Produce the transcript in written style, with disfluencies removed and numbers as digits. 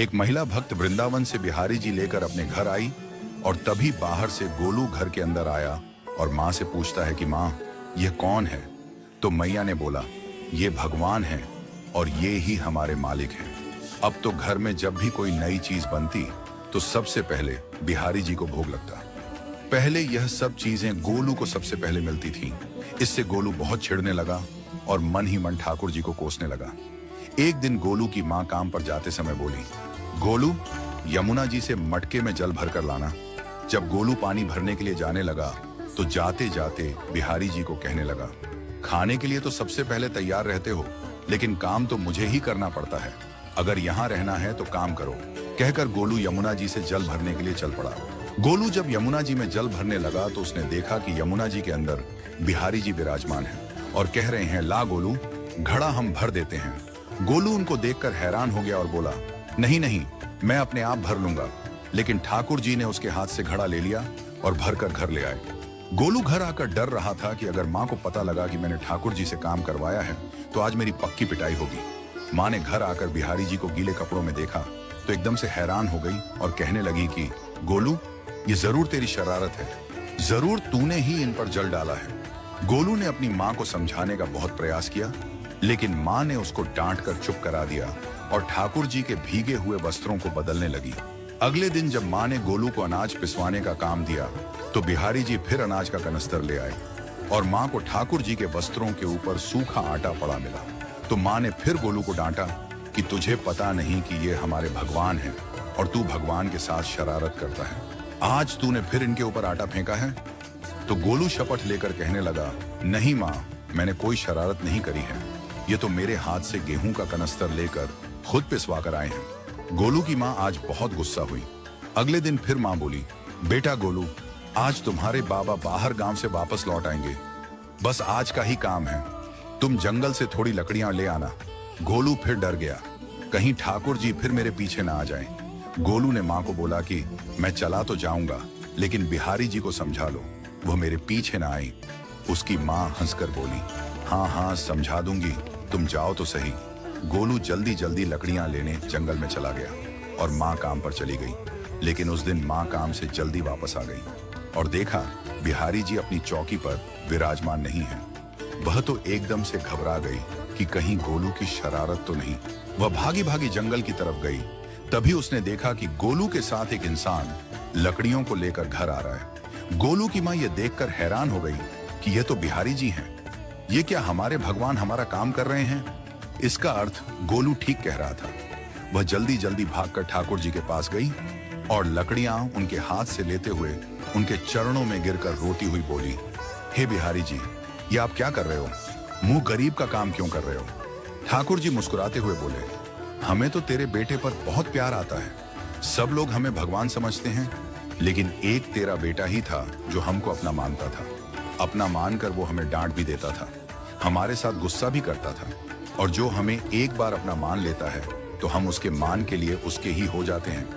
एक महिला भक्त वृंदावन से बिहारी जी लेकर अपने घर आई और तभी बाहर से गोलू घर के अंदर आया और माँ से पूछता है कि माँ, यह कौन है? तो मैया ने बोला, ये भगवान है और ये ही हमारे मालिक हैं। अब तो घर में जब भी कोई नई चीज बनती तो सबसे पहले बिहारी जी को भोग लगता। पहले यह सब चीजें गोलू को सबसे पहले मिलती थीं। इससे गोलू बहुत चिढ़ने लगा और मन ही मन ठाकुर जी को कोसने लगा। एक दिन गोलू की माँ काम पर जाते समय बोली, गोलू, यमुना जी से मटके में जल भर कर लाना। जब गोलू पानी भरने के लिए जाने लगा तो जाते जाते बिहारी जी को कहने लगा, खाने के लिए तो सबसे पहले तैयार रहते हो, लेकिन काम तो मुझे ही करना पड़ता है। अगर यहाँ रहना है तो काम करो। कहकर गोलू यमुना जी से जल भरने के लिए चल पड़ा। गोलू जब यमुना जी में जल भरने लगा तो उसने देखा कि यमुना जी के अंदर बिहारी जी विराजमान हैं और कह रहे हैं, ला गोलू, घड़ा हम भर देते हैं। गोलू उनको देखकर हैरान हो गया और बोला, नहीं नहीं, मैं अपने आप भर लूंगा। लेकिन ठाकुर जी ने उसके हाथ से घड़ा ले लिया और भरकर घर ले आए। गोलू घर आकर डर रहा था कि अगर माँ को पता लगा कि मैंने ठाकुर जी से काम करवाया है तो आज मेरी पक्की पिटाई होगी। माँ ने घर आकर बिहारी जी को गीले कपड़ों में देखा तो एकदम से हैरान हो गई और कहने लगी कि गोलू, ये जरूर तेरी शरारत है, जरूर तूने ही इन पर जल डाला है। गोलू ने अपनी माँ को समझाने का बहुत प्रयास किया, लेकिन माँ ने उसको डांट कर चुप करा दिया और ठाकुर जी के भीगे हुए वस्त्रों को बदलने लगी। अगले दिन जब माँ ने गोलू को अनाज पिसवाने का काम दिया तो बिहारी जी फिर अनाज का कनस्तर ले आए और माँ को ठाकुर जी के वस्त्रों के ऊपर सूखा आटा पड़ा मिला। तो माँ ने फिर गोलू को डांटा कि तुझे पता नहीं कि ये हमारे भगवान हैं और तू भगवान के साथ शरारत करता है। आज तूने फिर इनके ऊपर आटा फेंका है। तो गोलू शपथ लेकर कहने लगा, नहीं माँ, मैंने कोई शरारत नहीं करी है। ये तो मेरे हाथ से गेहूं का कनस्तर लेकर खुद पिसवा कर आए हैं। गोलू की माँ आज बहुत गुस्सा हुई। अगले दिन फिर माँ बोली, बेटा गोलू, आज तुम्हारे बाबा बाहर गांव से वापस लौट आएंगे। बस आज का ही काम है, तुम जंगल से थोड़ी लकड़ियां ले आना। गोलू फिर डर गया, कहीं ठाकुर जी फिर मेरे पीछे ना आ जाएं। गोलू ने माँ को बोला कि मैं चला तो जाऊंगा, लेकिन बिहारी जी को समझा लो, वो मेरे पीछे ना आई। उसकी माँ हंसकर बोली, हाँ हाँ समझा दूंगी, तुम जाओ तो सही। गोलू जल्दी जल्दी लकड़ियां लेने जंगल में चला गया और माँ काम पर चली गई। लेकिन उस दिन माँ काम से जल्दी वापस आ गई और देखा बिहारी जी अपनी चौकी पर विराजमान नहीं है। वह तो एकदम से घबरा गई कि कहीं गोलू की शरारत तो नहीं। वह भागी भागी जंगल की तरफ गई। तभी उसने देखा कि गोलू के साथ एक इंसान लकड़ियों को लेकर घर आ रहा है। गोलू की माँ यह देखकर हैरान हो गई कि यह तो बिहारी जी हैं। ये क्या हमारे भगवान हमारा काम कर रहे हैं? इसका अर्थ गोलू ठीक कह रहा था। वह जल्दी जल्दी भागकर ठाकुर जी के पास गई और लकड़ियां उनके हाथ से लेते हुए उनके चरणों में गिरकर रोती हुई बोली, हे बिहारी जी, ये आप क्या कर रहे हो? मुंह गरीब का काम क्यों कर रहे हो? ठाकुर जी मुस्कुराते हुए बोले, हमें तो तेरे बेटे पर बहुत प्यार आता है। सब लोग हमें भगवान समझते हैं, लेकिन एक तेरा बेटा ही था जो हमको अपना मानता था। अपना मानकर वो हमें डांट भी देता था, हमारे साथ गुस्सा भी करता था, और जो हमें एक बार अपना मान लेता है तो हम उसके मान के लिए उसके ही हो जाते हैं।